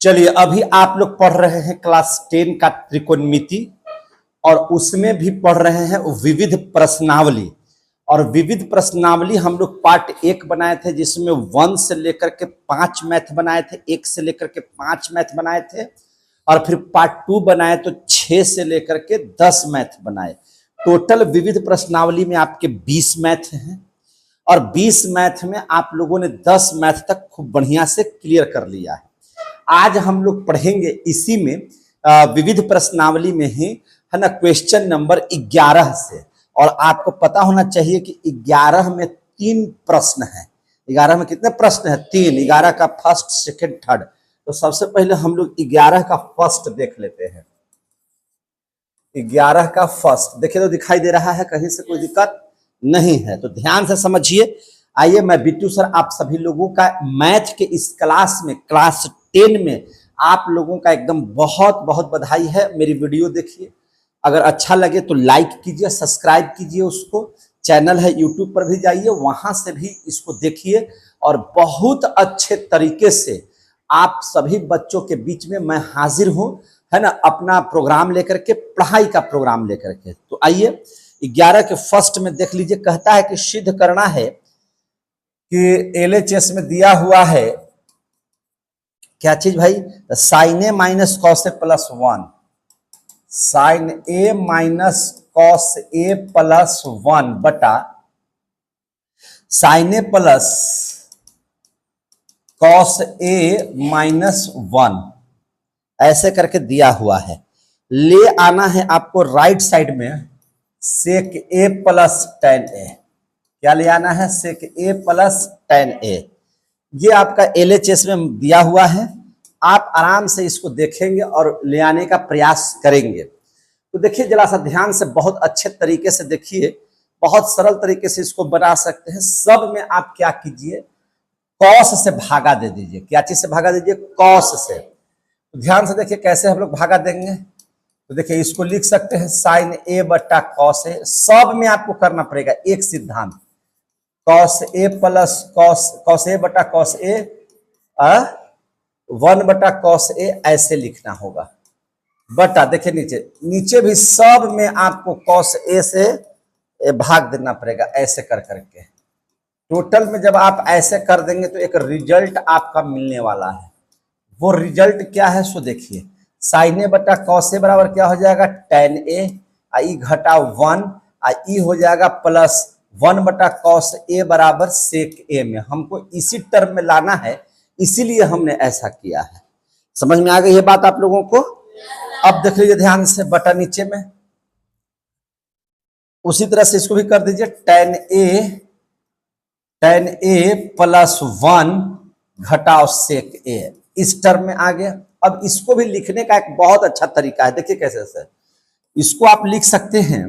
चलिए, अभी आप लोग पढ़ रहे हैं क्लास 10 का त्रिकोणमिति और उसमें भी पढ़ रहे हैं विविध प्रश्नावली। और विविध प्रश्नावली हम लोग पार्ट 1 बनाए थे, जिसमें 1 से लेकर के 5 मैथ बनाए थे, 1 से लेकर के 5 मैथ बनाए थे। और फिर पार्ट 2 बनाए तो 6 से लेकर के 10 मैथ बनाए। टोटल विविध प्रश्नावली में आपके 20 मैथ हैं और 20 मैथ में आप लोगों ने 10 मैथ तक खूब बढ़िया से क्लियर कर लिया है। आज हम लोग पढ़ेंगे इसी में विविध प्रश्नावली में ही, है ना, क्वेश्चन नंबर 11 से। और आपको पता होना चाहिए कि 11 में 3 प्रश्न हैं। 11 में कितने प्रश्न हैं? 3। 11 का फर्स्ट, सेकंड, थर्ड। तो सबसे पहले हम लोग 11 का फर्स्ट देख लेते हैं। 11 का फर्स्ट देखिए तो दिखाई दे रहा है, कहीं से कोई दिक्कत नहीं है, तो ध्यान से समझिए। आइए, मैं बिट्टू सर आप सभी लोगों का मैथ के इस क्लास में, क्लास 10 में आप लोगों का एकदम बहुत बहुत बधाई है। मेरी वीडियो देखिए, अगर अच्छा लगे तो लाइक कीजिए, सब्सक्राइब कीजिए उसको। चैनल है यूट्यूब पर भी जाइए, वहां से भी इसको देखिए। और बहुत अच्छे तरीके से आप सभी बच्चों के बीच में मैं हाजिर हूं, है ना, अपना प्रोग्राम लेकर के, पढ़ाई का प्रोग्राम लेकर के। तो आइए 11 के फर्स्ट में देख लीजिए। कहता है कि सिद्ध करना है कि LHS में दिया हुआ है क्या चीज भाई? Sign A minus cos A plus 1, sign A minus cos A plus 1 बटा sign A plus cos A minus 1, ऐसे करके दिया हुआ है। ले आना है आपको राइट साइड में सेक ए प्लस टेन ए। क्या ले आना है? सेक ए प्लस टेन ए। ये आपका LHS में दिया हुआ है। आप आराम से इसको देखेंगे और ले आने का प्रयास करेंगे। तो देखिए जरा सा ध्यान से, बहुत अच्छे तरीके से देखिए, बहुत सरल तरीके से इसको बना सकते हैं। सब में आप क्या कीजिए, कॉस से भागा दे दीजिए। क्या चीज से भागा दीजिए? कॉस से। तो ध्यान से देखिए कैसे हम लोग भागा देंगे। तो देखिए इसको लिख सकते हैं साइन ए बट्टा कॉस ए। सब में आपको करना पड़ेगा एक सिद्धांत, cos A plus cos A बटा कॉस ए 1 बटा कॉस ए, ऐसे लिखना होगा। बटा देखिए नीचे भी सब में आपको कॉस ए से भाग देना पड़ेगा, ऐसे कर करके। टोटल में जब आप ऐसे कर देंगे तो एक रिजल्ट आपका मिलने वाला है। वो रिजल्ट क्या है सो देखिए, साइन ए बटा कॉस ए बराबर क्या हो जाएगा? टेन ए, आई घटा 1, आई हो जाएगा प्लस 1 बटा कॉस ए बराबर सेक ए में। हमको इसी टर्म में लाना है, इसीलिए हमने ऐसा किया है। समझ में आ गई ये बात आप लोगों को? अब देख लीजिए ध्यान से, बटा नीचे में उसी तरह से इसको भी कर दीजिए, टेन ए प्लस 1 घटाओ सेक ए। इस टर्म में आ गया। अब इसको भी लिखने का एक बहुत अच्छा तरीका है, देखिए कैसे से इसको आप लिख सकते हैं,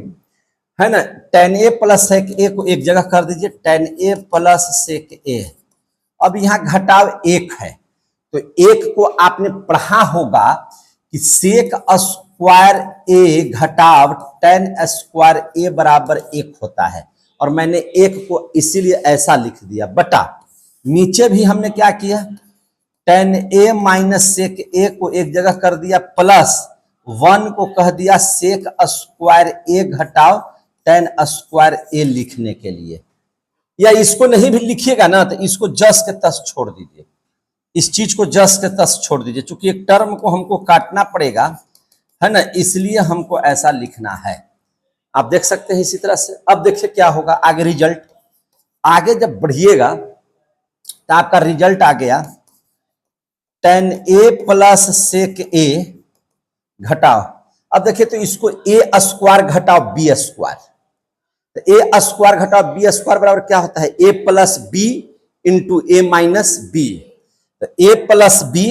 है ना। टेन ए प्लस सेक ए को एक जगह कर दीजिए, टेन ए प्लस सेक ए। अब यहाँ घटाव 1 है, तो 1 को आपने पढ़ा होगा कि सेक स्क्वायर ए घटाव टेन स्क्वायर ए बराबर 1 होता है। और मैंने 1 को इसीलिए ऐसा लिख दिया। बटा नीचे भी हमने क्या किया, टेन ए माइनस सेक ए को एक जगह कर दिया, प्लस 1 को कह दिया सेक स्क्वायर ए घटाव टेन स्क्वायर ए लिखने के लिए। या इसको नहीं भी लिखिएगा ना तो इसको जस के तस छोड़ दीजिए, इस चीज को जस के तस छोड़ दीजिए, क्योंकि एक टर्म को हमको काटना पड़ेगा, है ना, इसलिए हमको ऐसा लिखना है। आप देख सकते हैं इसी तरह से। अब देखिए क्या होगा आगे रिजल्ट। आगे जब बढ़िएगा तो आपका रिजल्ट आ गया टेन ए प्लस सेक ए घटाओ। अब देखिए तो इसको ए स्क्वायर घटाओ बी स्क्वायर। तो ए स्क्वायर घटाओ बी स्क्वायर बराबर क्या होता है? ए प्लस बी इंटू ए माइनस बी। तो ए प्लस बी,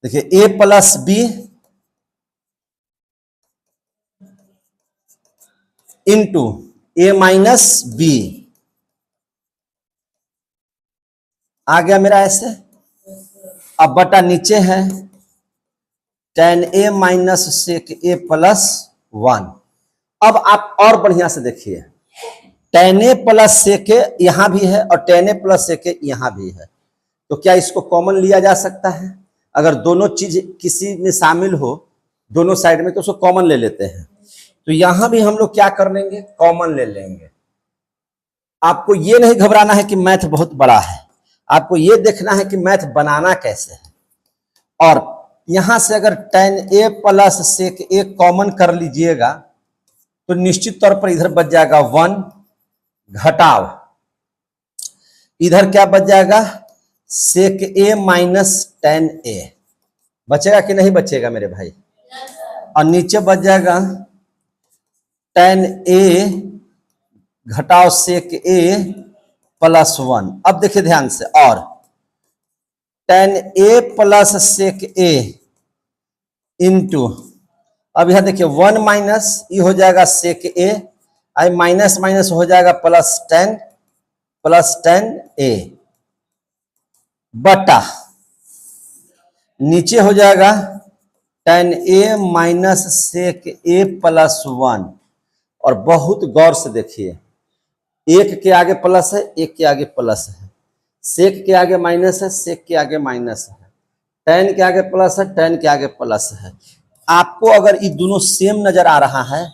देखिए ए प्लस बी इंटू ए माइनस बी आ गया मेरा ऐसे। अब बटा नीचे है टेन ए माइनस सेक ए प्लस 1। अब आप और बढ़िया से देखिए, टेन ए प्लस सेक ए यहां भी है और टेन ए प्लस सेक ए यहां भी है। तो क्या इसको कॉमन लिया जा सकता है? अगर दोनों चीज किसी में शामिल हो दोनों साइड में तो उसको कॉमन ले लेते हैं। तो यहां भी हम लोग क्या कर लेंगे, कॉमन ले लेंगे। आपको ये नहीं घबराना है कि मैथ बहुत बड़ा है, आपको ये देखना है कि मैथ बनाना कैसे है। और यहां से अगर tan a plus sec a common कर लीजिएगा तो निश्चित तौर पर इधर बच जाएगा 1 घटाव इधर क्या बच जाएगा sec a minus tan a। बचेगा कि नहीं बचेगा मेरे भाई? और नीचे बच जाएगा tan a घटाव sec a प्लस 1। अब देखिए ध्यान से, और tan a plus sec a into, अब यहां देखिए 1 माइनस ये हो जाएगा sec a, I minus minus हो जाएगा प्लस tan a बटा नीचे हो जाएगा tan a minus sec a plus 1। और बहुत गौर से देखिए, एक के आगे प्लस है, एक के आगे प्लस है, सेक के आगे माइनस है, सेक के आगे माइनस है, tan के आगे प्लस है, tan के आगे प्लस है। आपको अगर ये दोनों सेम नजर आ रहा है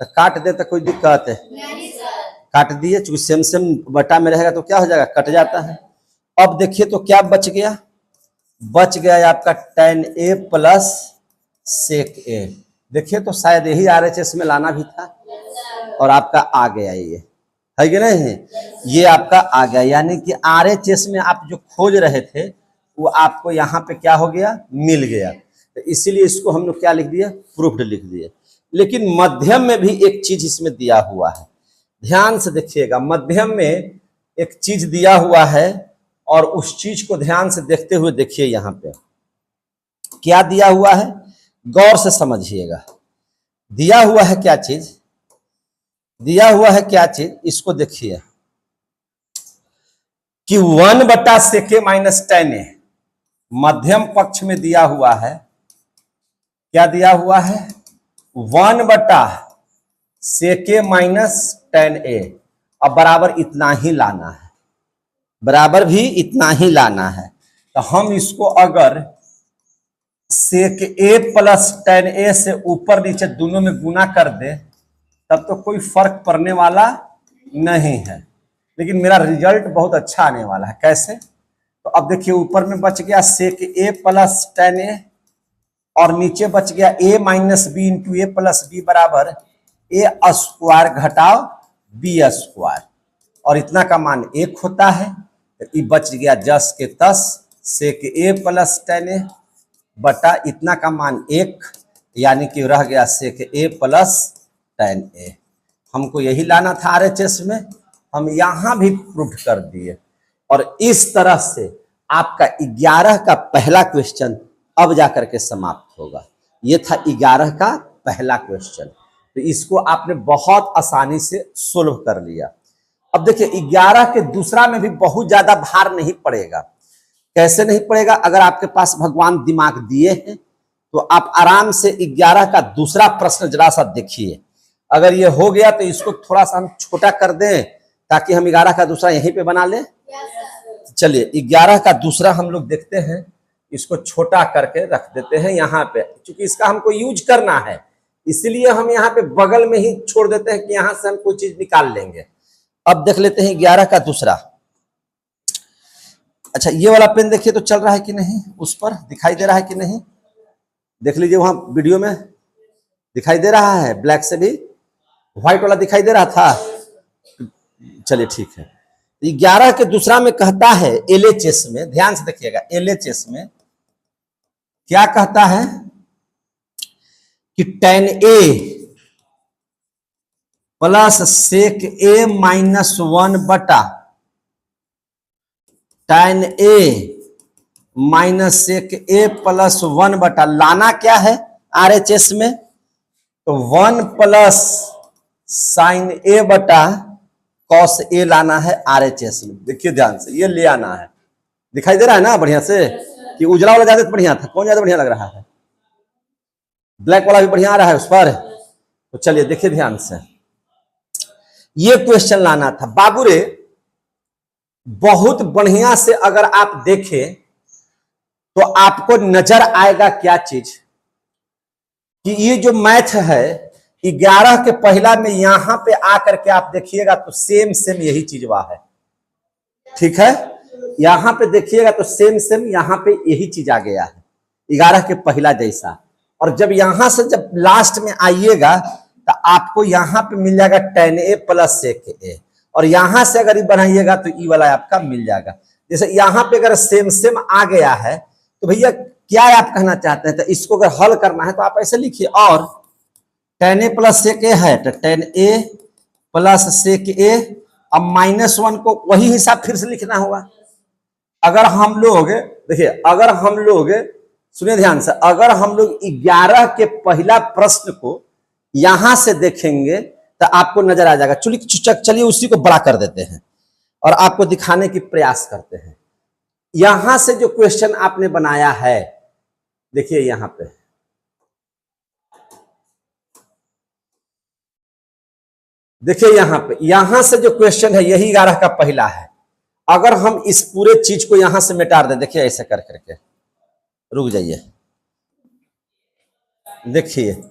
तो काट दे तो कोई दिक्कत है? काट दिए, चूंकि सेम सेम बटा में रहेगा तो क्या हो जाएगा, कट जाता है। अब देखिए तो क्या बच गया, बच गया आपका tan a plus sec a। देखिए तो शायद यही RHS में लाना भी था और आपका आ गया, ये है कि नहीं, ये आपका आ गया। यानी कि RHS में आप जो खोज रहे थे वो आपको यहाँ पे क्या हो गया, मिल गया। तो इसीलिए इसको हम लोग क्या लिख दिए, प्रूफ्ड लिख दिए। लेकिन मध्यम में भी एक चीज इसमें दिया हुआ है, ध्यान से देखिएगा। मध्यम में एक चीज दिया हुआ है और उस चीज को ध्यान से देखते हुए देखिए यहाँ पे क्या दिया हुआ है, गौर से समझिएगा। दिया हुआ है क्या चीज, दिया हुआ है क्या चीज, इसको देखिए कि 1 बटा sec a minus tan a मध्यम पक्ष में दिया हुआ है। क्या दिया हुआ है, 1 बटा sec a minus tan a। अब बराबर इतना ही लाना है, बराबर भी इतना ही लाना है। तो हम इसको अगर sec a plus tan a से ऊपर नीचे दोनों में गुना कर दे तब तो कोई फर्क पड़ने वाला नहीं है, लेकिन मेरा रिजल्ट बहुत अच्छा आने वाला है। कैसे, तो अब देखिए ऊपर में बच गया sec a plus tan a और नीचे बच गया a minus B into A plus B बराबर a स्क्वायर घटाव b स्क्वायर। और इतना का मान 1 होता है, ये बच गया 10 के 10 sec a plus tan a बटा इतना का मान 1, यानी कि रह गया sec a plus tan a। हमको यही लाना था RHS में, हम यहां भी प्रूफ कर दिए। और इस तरह से आपका 11 का पहला क्वेश्चन अब जाकर के समाप्त होगा। ये था 11 का पहला क्वेश्चन, तो इसको आपने बहुत आसानी से सोल्व कर लिया। अब देखिए 11 के दूसरा में भी बहुत ज्यादा भार नहीं पड़ेगा। कैसे नहीं पड़ेगा, अगर आपके पास भगवान दिमाग दिए हैं तो आप आराम से 11 का दूसरा प्रश्न जरा सा देखिए। अगर ये हो गया तो इसको थोड़ा सा हम छोटा कर दें ताकि हम 11 का दूसरा यहीं पे बना लें। चलिए 11 का दूसरा हम लोग देखते हैं, इसको छोटा करके रख देते हैं यहाँ पे, क्योंकि इसका हमको यूज करना है इसलिए हम यहाँ पे बगल में ही छोड़ देते हैं कि यहाँ से हम कोई चीज निकाल लेंगे। अब देख लेते हैं 11 का दूसरा। अच्छा ये वाला पेन देखिए तो चल रहा है कि नहीं, उस पर दिखाई दे रहा है कि नहीं, देख लीजिए वहां वीडियो में दिखाई दे रहा है, ब्लैक से भी व्हाइट वाला दिखाई दे रहा था। चलिए ठीक है। 11 के दूसरा में कहता है LHS में, ध्यान से देखिएगा, LHS में क्या कहता है कि tan a plus sec a minus 1 बटा tan a minus sec a plus 1 बटा, लाना क्या है RHS में, तो 1 प्लस साइन a बटा cos a लाना है RHS में। देखिए ध्यान से, ये ले आना है। दिखाई दे रहा है ना बढ़िया से, कि उजला वाला ज्यादा बढ़िया था, कौन ज्यादा बढ़िया लग रहा है, ब्लैक वाला भी बढ़िया आ रहा है उस पर। तो चलिए देखिए ध्यान से, ये क्वेश्चन लाना था। बाबू रे बहुत बढ़िया से अगर आप देखें तो आपको नजर आएगा क्या चीज कि ये जो मैथ है 11 के पहला में यहां पे आकर के आप देखिएगा तो सेम सेम यही चीज वहां है, ठीक है। यहां पे देखिएगा तो सेम सेम यहां पे यही चीज आ गया है 11 के पहला जैसा। और जब यहां से जब लास्ट में आइएगा तो आपको यहां पे मिल जाएगा tan a plus sec a, और यहां से अगर ये बनाइएगा तो ई वाला आपका मिल जाएगा। जैसे यहां पे अगर सेम सेम आ गया है तो भैया क्या आप कहना चाहते हैं, तो इसको अगर हल करना है तो आप ऐसे लिखिए, और tan a plus sec a है तो tan a plus sec a, अब -1 को वही हिसाब फिर से लिखना होगा। अगर हम लोग देखिए, अगर हम लोग सुनिए ध्यान से, अगर हम लोग 11 के पहला प्रश्न को यहां से देखेंगे तो आपको नजर आ जाएगा। चलिए उसी को बड़ा कर देते हैं और आपको दिखाने की प्रयास करते हैं। यहां से जो क्वेश्चन आपने बनाया है, देखिए यहां पे देखिए, यहां से जो क्वेश्चन है यही 11 का पहला है। अगर हम इस पूरे चीज को यहां से मिटा दें, देखिए ऐसे कर करके, रुक जाइए, देखिए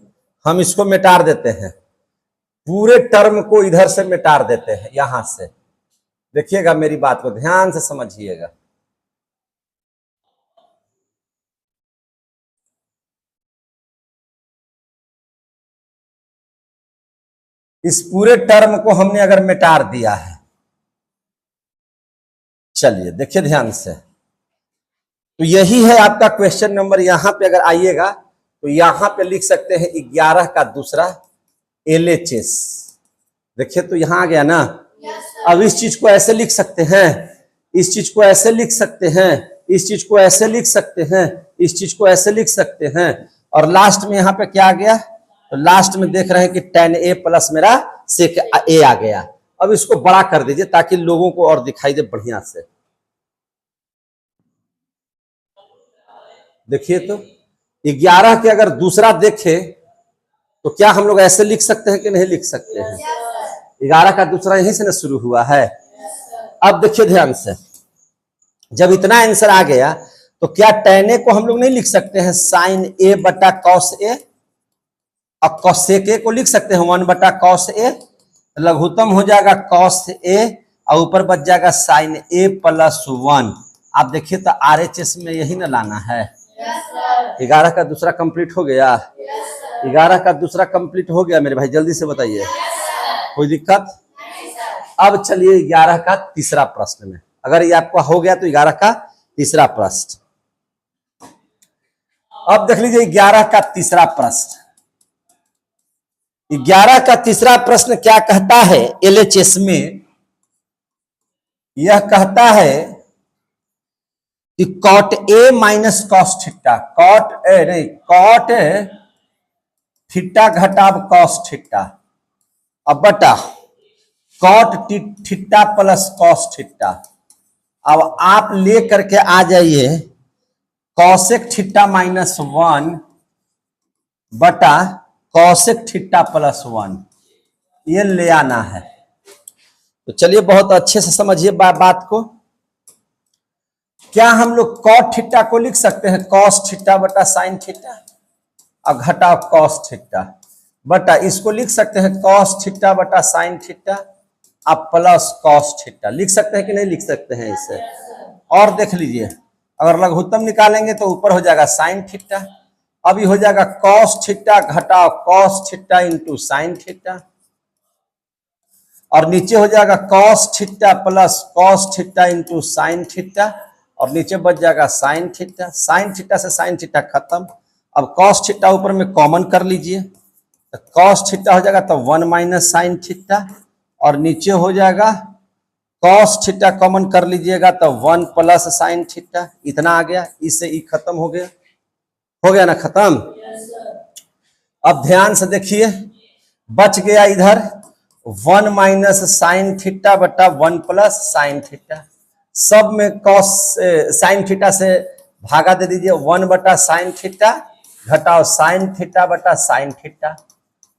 हम इसको मिटा देते हैं, पूरे टर्म को इधर से मिटा देते हैं यहां से। देखिएगा, मेरी बात को ध्यान से समझिएगा। इस पूरे टर्म को हमने अगर मिटा दिया है, चलिए देखिए ध्यान से, तो यही है आपका क्वेश्चन नंबर। यहां पे अगर आइएगा तो यहां पे लिख सकते हैं 11 का दूसरा LHS। देखिए तो यहां आ गया ना। अब इस चीज को ऐसे लिख सकते हैं, इस चीज को ऐसे लिख सकते हैं, इस चीज को ऐसे लिख सकते हैं, इस चीज को ऐसे लिख सकते हैं, और लास्ट में यहां पे क्या आ गया, तो लास्ट में देख रहे हैं कि tan a प्लस मेरा sec a आ गया। अब इसको बड़ा कर दीजिए ताकि लोगों को और दिखाई दे बढ़िया से। देखिए तो 11 के अगर दूसरा देखे तो क्या हम लोग ऐसे लिख सकते हैं कि नहीं लिख सकते हैं? 11 का दूसरा यहीं से ना शुरू हुआ है। अब देखिए ध्यान से, जब इतना आंसर आ गया तो क्या tan a को हम लोग नहीं लिख सकते हैं sin a बटा cos a, अब cosec a को लिख सकते हैं 1 बटा cos a, लघुत्तम हो जाएगा cos a और ऊपर बच जाएगा sin a प्लस 1। आप देखिए तो RHS में यही ना लाना है। 11 का दूसरा कंप्लीट हो गया, 11 का दूसरा कंप्लीट हो गया मेरे भाई, जल्दी से बताइए, कोई दिक्कत? अब चलिए 11 का तीसरा प्रश्न में, अगर ये आपका हो गया तो 11 का तीसरा प्रश्न। अब देख लीजिए 11 का तीसरा प्रश्न। 11 का तीसरा प्रश्न क्या कहता है LHS में? यह कहता है कि cot a minus cos theta, cot theta घटाव cos थीटा, अब बटा cot theta plus cos theta. अब आप ले करके आ जाइए cosec थीटा माइनस 1 बटा cosec थीटा प्लस 1, ये ले आना है। तो चलिए बहुत अच्छे से समझिए बात को। क्या हम लोग cot थीटा को लिख सकते हैं cos थीटा बटा sin थीटा और घटाव cos थीटा, बटा इसको लिख सकते हैं cos थीटा बटा sin थीटा अब प्लस cos थीटा। लिख सकते हैं कि नहीं लिख सकते हैं इसे? और देख लीजिए, अगर लघुत्तम निकालेंगे तो ऊपर हो जाएगा sin थीटा, अभी हो जाएगा cos थीटा घटाव cos theta into sin theta, और नीचे हो जाएगा cos theta plus cos theta into sin theta, और नीचे बच जाएगा sin थीटा। sin थीटा से sin थीटा खत्म। अब cos थीटा ऊपर में कॉमन कर लीजिए तो cos थीटा हो जाएगा तो 1 माइनस sin थीटा, और नीचे हो जाएगा cos थीटा कॉमन कर लीजिएगा तो 1 प्लस sin थीटा। इतना आ गया, इससे ई खत्म हो गया ना खत्म। अब ध्यान से देखिए, बच गया इधर 1 माइनस sin थीटा बटा 1 प्लस sin थीटा। सब में cos sin थीटा से भागा दे दीजिए, 1 बटा sin थीटा घटाओ sin थीटा बटा sin थीटा।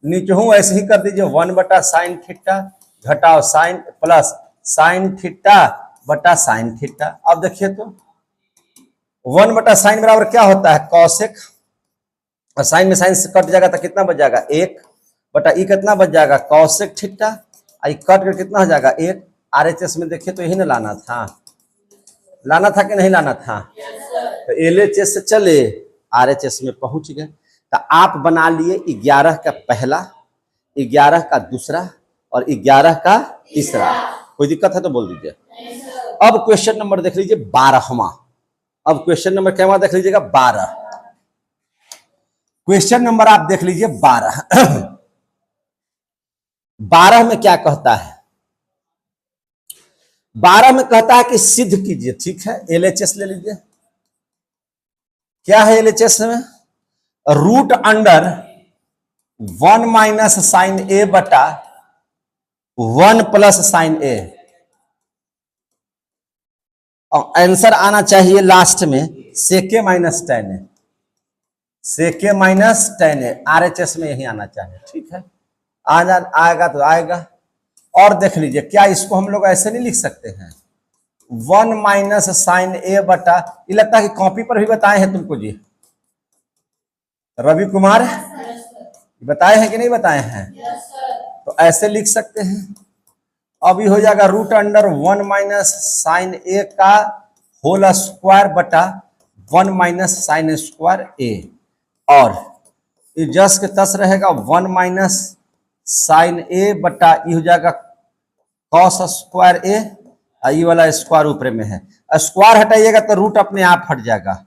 नीचे हूं ऐसे ही कर दीजिए, 1 बटा sin थीटा घटाओ sin प्लस sin थीटा बटा साइन थीटा। अब देखिए तो 1 बटा साइन बराबर क्या होता है, कॉसेक, और साइन में साइन से कट जाएगा तो कितना बच जाएगा, 1 बटा ई कितना बच जाएगा, कॉसेक थीटा, आई कट कर कितना हो जाएगा 1। आरएचएस में देखिए तो यही ना लाना था, लाना था कि नहीं लाना था, तो एलएचएस से चले आरएचएस में पहुंच गए। तो आप बना लिए 11 का पहला, 11 का दूसरा और 11 का तीसरा। कोई दिक्कत है तो बोल दीजिए। अब क्वेश्चन नंबर देख लीजिए 12वां। अब क्वेश्चन नंबर क्या देख लीजिएगा, 12। क्वेश्चन नंबर आप देख लीजिए 12। 12 में क्या कहता है, 12 में कहता है कि सिद्ध कीजिए, ठीक है, एलएचएस ले लीजिए। क्या है एलएचएस में, रूट अंडर 1 माइनस साइन ए बटा 1 प्लस साइन ए, और आंसर आना चाहिए लास्ट में सेके माइनस टेन ए, सेके माइनस टेन ए, आरएचएस में यही आना चाहिए, ठीक है। आएगा तो आएगा। और देख लीजिए, क्या इसको हम लोग ऐसे नहीं लिख सकते हैं, 1 माइनस साइन ए बटा, ये लगता है कि कॉपी पर भी बताए हैं तुमको जी, रवि कुमार बताए हैं कि नहीं बताए हैं, तो ऐसे लिख सकते हैं। अभी हो जाएगा रूट अंडर 1 माइनस साइन ए का होल स्क्वायर बटा 1 माइनस साइन स्क्वायर ए, और ये जस के तस रहेगा 1 माइनस साइन ए बटा ये हो जाएगा कॉस स्क्वायर ए, ये वाला स्क्वायर ऊपर में है, स्क्वायर हटाइएगा तो रूट अपने आप हट जाएगा,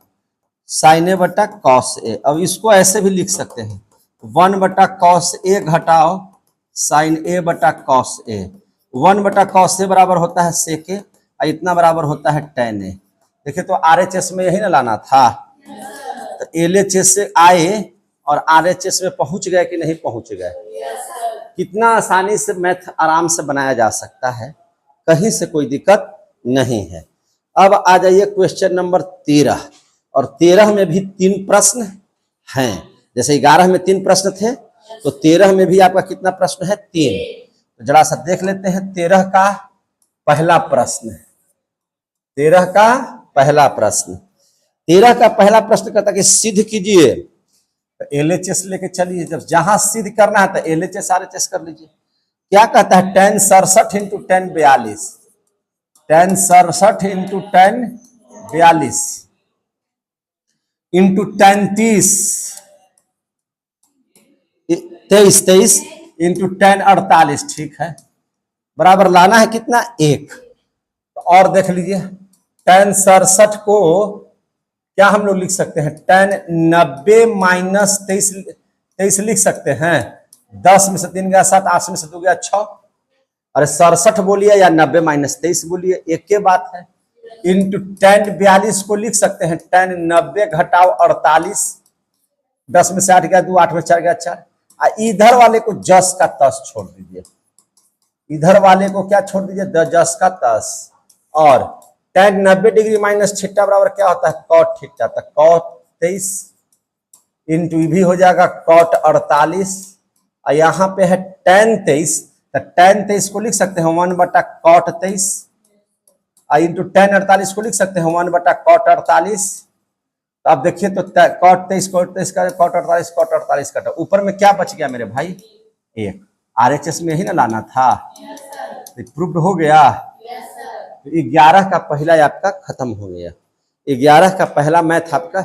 साइन ए बटा कॉस ए। अब इसको ऐसे भी लिख सकते हैं, 1 बटा कॉस ए घटाओ साइन ए बटा कॉस ए, 1 बटा कॉस ए बराबर होता है सेक ए, इतना बराबर होता है टेन ए। देखिए तो आरएचएस में यही ना लाना था, तो एलएचएस से आए और आरएचएस में पहुंच गए कि नहीं पहुंच गए। कितना आसानी से मैथ आराम से बनाया जा सकता है, कहीं से कोई दिक्कत नहीं है। अब आ जाइए क्वेश्चन नंबर 13, और 13 में भी 3 प्रश्न हैं। जैसे 11 में 3 प्रश्न थे, तो 13 में भी आपका कितना प्रश्न है, 3। तो जरा सा देख लेते हैं 13 का पहला प्रश्न। 13 का पहला प्रश्न, 13 का पहला प्रश्न कहता है कि सिद्ध कीजिए, तो एलएचएस लेके चलिए। जब जहां सिद्ध करना है तो एलएचएस आरएचएस कर लीजिए। क्या कहता है, 10 67 इंटू 10 42, 10 67 इंटू 10 42 इंटू 10 30 23 23 इंटू 10 48, ठीक है, बराबर लाना है कितना, 1। और देख लीजिए 10 67 को क्या हम लोग लिख सकते हैं, 10 90 माइनस 23 लिख सकते हैं। 10 में से 3 गया 7, 8 में से 2 गया 6, अरे 67 बोलिए या 90 माइनस 23 बोलिए, एक के बात है। इंटू 10 42 को लिख सकते हैं 10 90 घटाओ 48, 10 में से 8 गया 2, 8 में 4 गया 4। इधर वाले को जस का तस छोड़ दीजिए, इधर वाले को क्या छोड़ दीजिए, जस का तस। और tan 90 डिग्री माइनस थीटा बराबर क्या होता है, कॉट थीटा, तो कॉट 23 इंटू भी हो जाएगा कॉट 48, और यहाँ पे है tan 23, तो tan 23 को लिख सकते हैं 1 बटा कॉट 23, इंटू tan 48 को लिख सकते हैं 1 बटा कॉट 48। तो अब देखिए तो कॉट 23 कॉट 23 का कॉट 48 कटा, ऊपर में क्या बच गया मेरे भाई, 1। आरएचएस में ही ना लाना था, प्रूव्ड हो गया। तो 11 का पहला आपका खत्म हो गया, 11 का पहला मैथ आपका,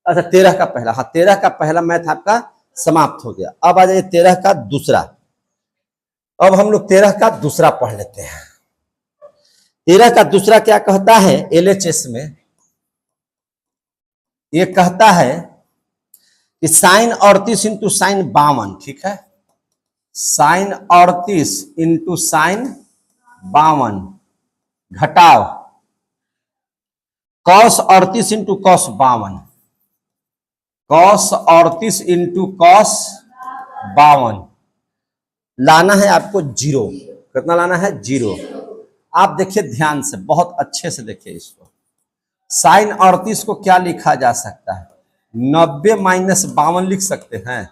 अच्छा 13 का पहला, हाँ 13 का पहला मैथ आपका समाप्त हो गया। अब आ जाइए 13 का दूसरा। अब हम लोग 13 का दूसरा पढ़ लेते हैं। 13 का दूसरा क्या कहता है एलएचएस में, ये कहता है कि साइन 38 इंटू साइन 52, ठीक है, साइन 38 इंटू साइन 52 घटाओ cos 38 into cos 52, cos 38 into cos 52 लाना है आपको 0। कितना लाना है, 0। आप देखिए ध्यान से, बहुत अच्छे से देखिए इसको। साइन 38 को क्या लिखा जा सकता है, 90 माइनस 52 लिख सकते हैं।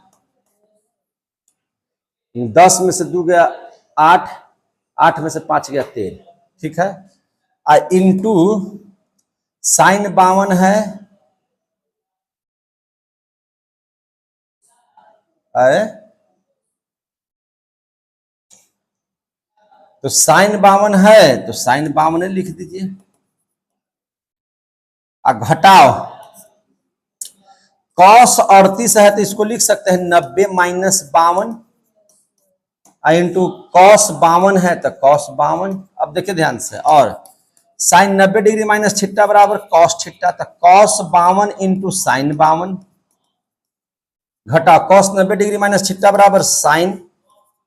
10 में से 2 गया 8, 8 में से 5 गया 13, ठीक है। इंटू साइन 52 है तो साइन 52 है तो साइन 52 लिख दीजिए। घटाओ कॉस 38 है तो इसको लिख सकते हैं 90 माइनस 52 इंटू कॉस 52 है तो कॉस 52। अब देखिए ध्यान से, और साइन 90 डिग्री माइनस थीटा बराबर कॉस थीटा, तो कॉस 52 इंटू साइन 52 घटा कॉस 90 डिग्री माइनस थीटा बराबर साइन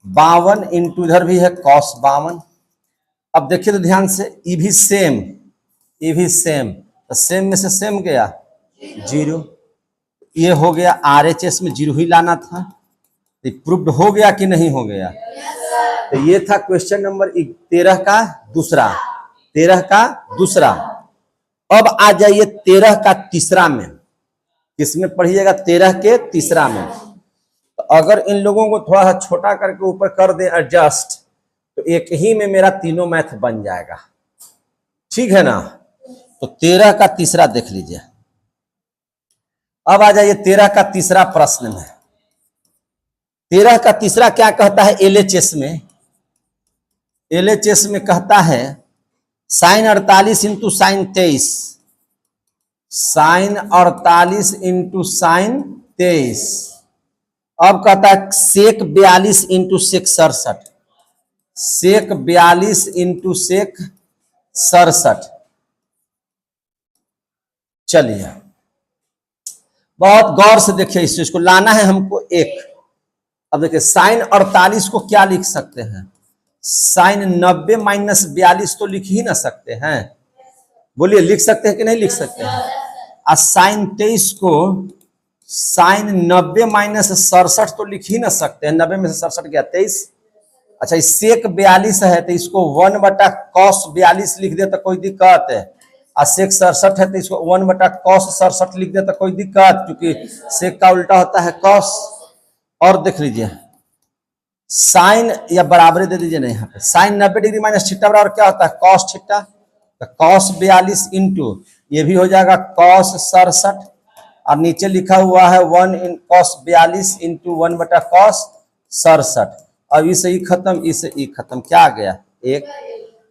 52 इंटू इधर भी है कॉस 52। अब देखिए तो ध्यान से, ये भी सेम ये भी सेम, तो सेम में से सेम गया 0, ये हो गया RHS में 0 ही लाना था। तो प्रूव्ड हो गया कि नहीं हो गया? तो ये था क्वेश्चन नंबर 13 का दूसरा। 13 का दूसरा। अब आ जाइए 13 का तीसरा में। किसमें पढ़िएगा? 13 के तीसरा में। तो अगर इन लोगों को थोड़ा सा छोटा करके ऊपर कर दे एडजस्ट, तो एक ही में मेरा तीनों मैथ बन जाएगा। ठीक है ना? तो 13 का तीसरा देख लीजिए। अब आ जाइए 13 का तीसरा प्रश्न में। 13 का तीसरा क्या कहता है? LHS में, LHS में कहता है sine 48 into sine 23, sine 48 into sine 23। अब कहता है सेक 42 इंटू सेक 67, सेक 42 इंटू सेक 67। चलिए बहुत गौर से देखिए, इस चीज को लाना है हमको एक। अब देखिए साइन 48 को क्या लिख सकते हैं? साइन 90 माइनस 42 तो लिख ही ना सकते हैं? बोलिए, लिख सकते हैं कि नहीं लिख सकते हैं? और साइन 23 को साइन 90 माइनस 67 तो लिख ही ना सकते हैं? 90 में से 67 गया 23। अच्छा, इस सेक 42 है तो इसको 1 बटा कॉस 42 लिख दे तो कोई दिक्कत है? और सेक 67 है तो इसको 1 बटा कॉस 67 लिख दे तो कोई दिक्कत? क्योंकि सेक का उल्टा होता है कॉस। और देख लीजिए साइन, या बराबरी दे दीजिए ना यहाँ पे, साइन 90 डिग्री माइनस थीटा बराबर क्या होता है? Cos theta. तो कॉस 42 इंटू ये भी हो जाएगा कॉस 67, और नीचे लिखा हुआ है 1 इन कॉस 42 इंटू 1 बटा कॉस 67। अब इसे ई खत्म, इसे ई खत्म, क्या आ गया? 1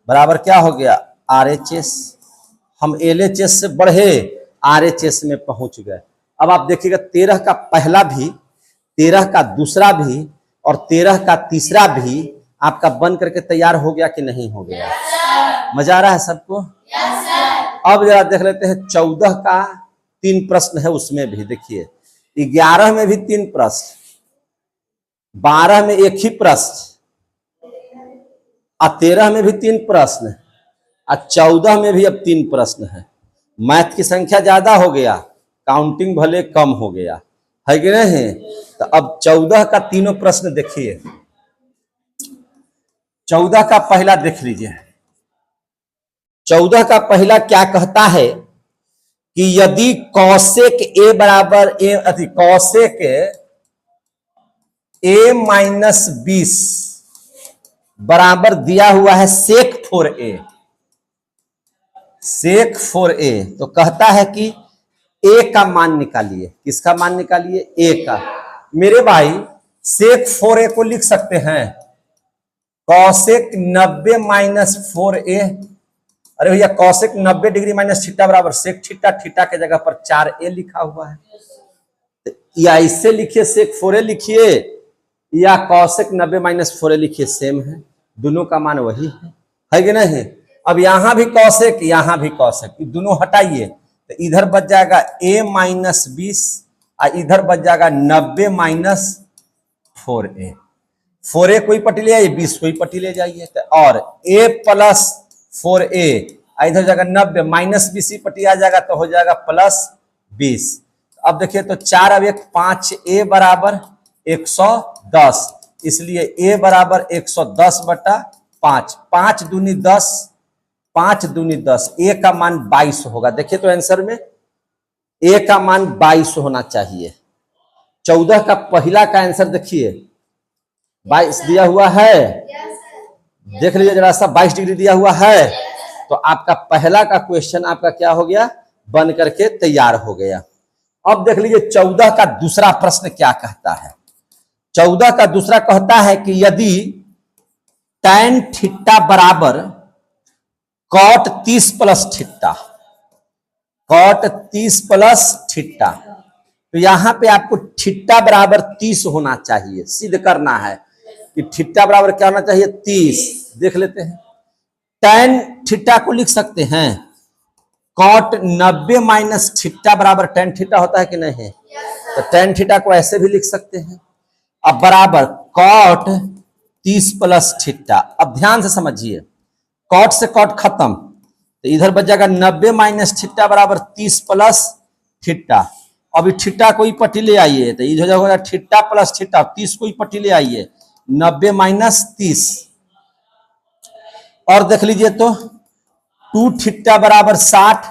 बराबर क्या हो गया? RHS। हम LHS से बढ़े RHS में पहुंच गए। अब आप देखिएगा 13 का पहला भी, 13 का दूसरा भी और 13 का तीसरा भी आपका बन करके तैयार हो गया कि नहीं हो गया? मजा आ रहा है सबको? अब जरा देख लेते हैं 14 का 3 प्रश्न है, उसमें भी देखिए 11 में भी 3 प्रश्न, 12 में 1 ही प्रश्न, और 13 में भी 3 प्रश्न, और 14 में भी अब 3 प्रश्न है। मैथ की संख्या ज्यादा हो गया, काउंटिंग भले कम हो गया, है कि नहीं? तो अब 14 का तीनों प्रश्न देखिए। 14 का पहला देख लीजिए। 14 का पहला क्या कहता है कि यदि कौसेक ए बराबर कौसेक ए माइनस 20 बराबर दिया हुआ है सेक 4a, सेक 4a, तो कहता है कि ए का मान निकालिए। किसका मान निकालिए? ए का। मेरे भाई सेक 4a को लिख सकते हैं कौसेक 90 माइनस 4a। अरे भैया कौसेक 90 डिग्री माइनस थीटा बराबर सेक थीटा, थीटा के जगह पर 4a लिखा हुआ है। या इससे लिखिए सेक 4a लिखिए, या कौसेक 90 माइनस 4a लिखिए, सेम है, दोनों का मान वही है कि नहीं? अब यहां भी कौसेक, यहां भी कौसेक, दोनों हटाइए तो इधर बच जाएगा a माइनस 20 और इधर बच जाएगा 90 माइनस 4a। 4a कोई पट्टी ले आइए, 20 कोई पट्टी ले जाइए, और a प्लस 4a इधर जाएगा 90 माइनस 20 ही पट्टी आ जाएगा तो हो जाएगा प्लस 20। अब देखिए तो 4 अब 1 5a बराबर 110, इसलिए a बराबर 110 बटा 5, 5 दूनी 10, 5 दूनी 10, a का मान 22 होगा। देखिए तो आंसर में a का मान 22 होना चाहिए। 14 का पहला का आंसर देखिए 22 दिया हुआ है, देख लीजिए जरा सा, 22 डिग्री दिया हुआ है, तो आपका पहला का क्वेश्चन आपका क्या हो गया, बन करके तैयार हो गया। अब देख लीजिए 14 का दूसरा प्रश्न क्या कहता है। 14 का दूसरा कहता है कि यदि tan थीटा बराबर cot 30 plus theta, cot 30 plus theta, तो यहां पे आपको थीटा बराबर 30 होना चाहिए, सिद्ध करना है कि थीटा बराबर क्या होना चाहिए, 30। देख लेते हैं, tan थीटा को लिख सकते हैं cot 90 माइनस थीटा बराबर tan थीटा होता है कि नहीं, तो tan थीटा को ऐसे भी लिख सकते हैं। अब बराबर cot 30 प्लस थीटा। अब ध्यान से समझिए, cot से cot खत्म, तो इधर बच जाएगा 90 माइनस थीटा बराबर 30 प्लस थीटा। अभी थीटा को ही पट्टी ले आइए, तो इधर हो जाएगा थीटा प्लस थीटा, 30 को ही पट्टी ले आइए, 90 माइनस 30। और देख लीजिए तो 2 थीटा बराबर 60,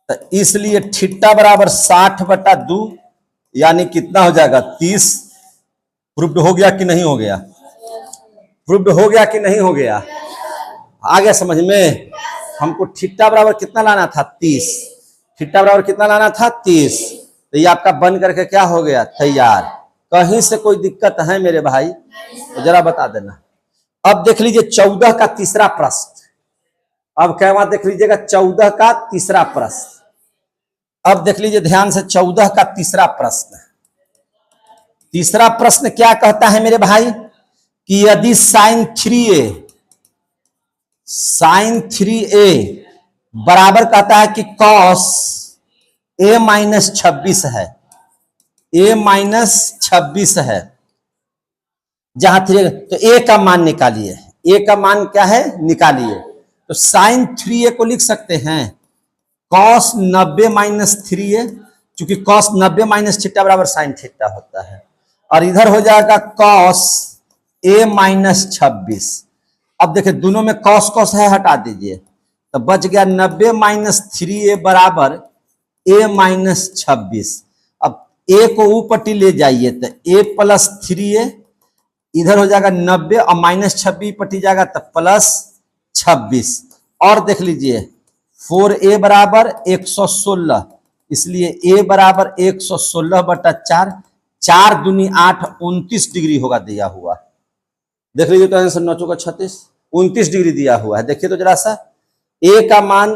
तो इसलिए थीटा बराबर 60/2, यानी कितना हो जाएगा, 30। प्रूव्ड हो गया कि नहीं हो गया, प्रूव्ड हो गया कि नहीं हो गया, आ गया समझ में। हमको थीटा बराबर कितना लाना था, 30, थीटा बराबर कितना लाना था, 30। तो ये आपका बन करके क्या हो गया, तैयार। कहीं से कोई दिक्कत है मेरे भाई तो जरा बता देना। अब देख लीजिए 14 का तीसरा प्रश्न। अब क्या बात देख लीजिएगा, 14 का तीसरा प्रश्न। अब देख लीजिए ध्यान से 14 का तीसरा प्रश्न। तीसरा प्रश्न क्या कहता है मेरे भाई कि यदि sin 3a बराबर कहता है कि cos a माइनस 26 है, a माइनस 26 है, जहां 3 तो a का मान निकालिए, a का मान क्या है निकालिए। तो sin 3a को लिख सकते हैं cos 90 माइनस 3a, क्योंकि cos 90 माइनस थीटा बराबर sin थीटा होता है, और इधर हो जाएगा cos a माइनस 26। अब देखिए दोनों में cos cos है, हटा दीजिए, तो बच गया 90 माइनस 3a बराबर a माइनस 26। अब a को ऊपर ले जाइए, तो a प्लस 3a, इधर हो जाएगा 90 और माइनस 26 पट्टी जाएगा तो प्लस 26। और देख लीजिए 4a बराबर 116, इसलिए a बराबर 116/4, 4 दूनी 8, 29 डिग्री होगा दिया हुआ। देख लीजिए तो आंसर 9 चौका 36, 29 डिग्री दिया हुआ है। देखिए तो जरा सा, a का मान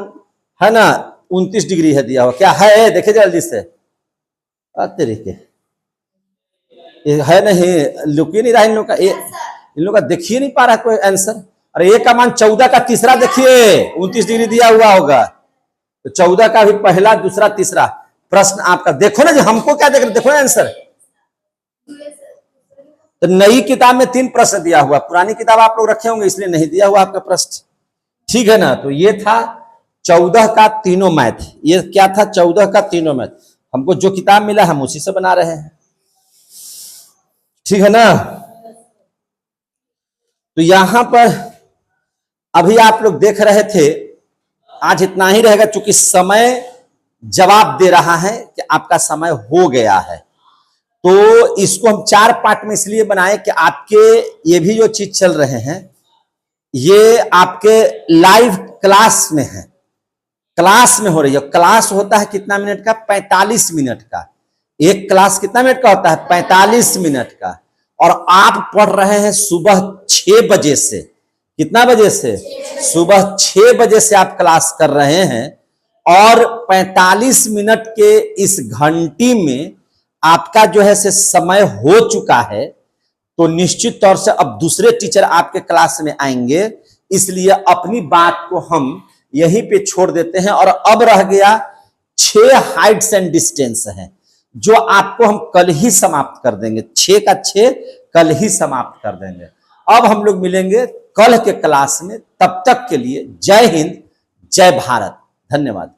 है ना 29 डिग्री है दिया हुआ, क्या है देखिए जल्दी से, तरीके है नहीं, लुक ही नहीं रहा इन लोग का, इन लोग का देखिए नहीं पा रहा कोई आंसर। अरे a का मान 14 का तीसरा देखिए 29 डिग्री दिया हुआ होगा, तो 14 का भी पहला दूसरा तीसरा प्रश्न आपका देखो ना, जो हमको क्या देख रहे देखो ना आंसर। तो नई किताब में 3 प्रश्न दिया हुआ, पुरानी किताब आप लोग रखे होंगे इसलिए नहीं दिया हुआ आपका प्रश्न, ठीक है ना। तो ये था 14 का तीनों मैथ, ये क्या था 14 का तीनों मैथ। हमको जो किताब मिला हम उसी से बना रहे हैं, ठीक है ना। तो यहां पर अभी आप लोग देख रहे थे, आज इतना ही रहेगा, चूंकि समय जवाब दे रहा है कि आपका समय हो गया है। तो इसको हम 4 पार्ट में इसलिए बनाए कि आपके ये भी जो चीज चल रहे हैं ये आपके लाइव क्लास में है, क्लास में हो रही है। क्लास होता है कितना मिनट का, 45 मिनट का। एक क्लास कितना मिनट का होता है, 45 मिनट का। और आप पढ़ रहे हैं सुबह 6 बजे से, कितना बजे से, सुबह 6 बजे से आप क्लास कर रहे हैं, और 45 मिनट के इस घंटी में आपका जो है से समय हो चुका है। तो निश्चित तौर से अब दूसरे टीचर आपके क्लास में आएंगे, इसलिए अपनी बात को हम यहीं पे छोड़ देते हैं। और अब रह गया 6 हाइट्स एंड डिस्टेंस है, जो आपको हम कल ही समाप्त कर देंगे, 6 का 6 कल ही समाप्त कर देंगे। अब हम लोग मिलेंगे कल के क्लास में, तब तक के लिए जय हिंद, जय भारत, धन्यवाद।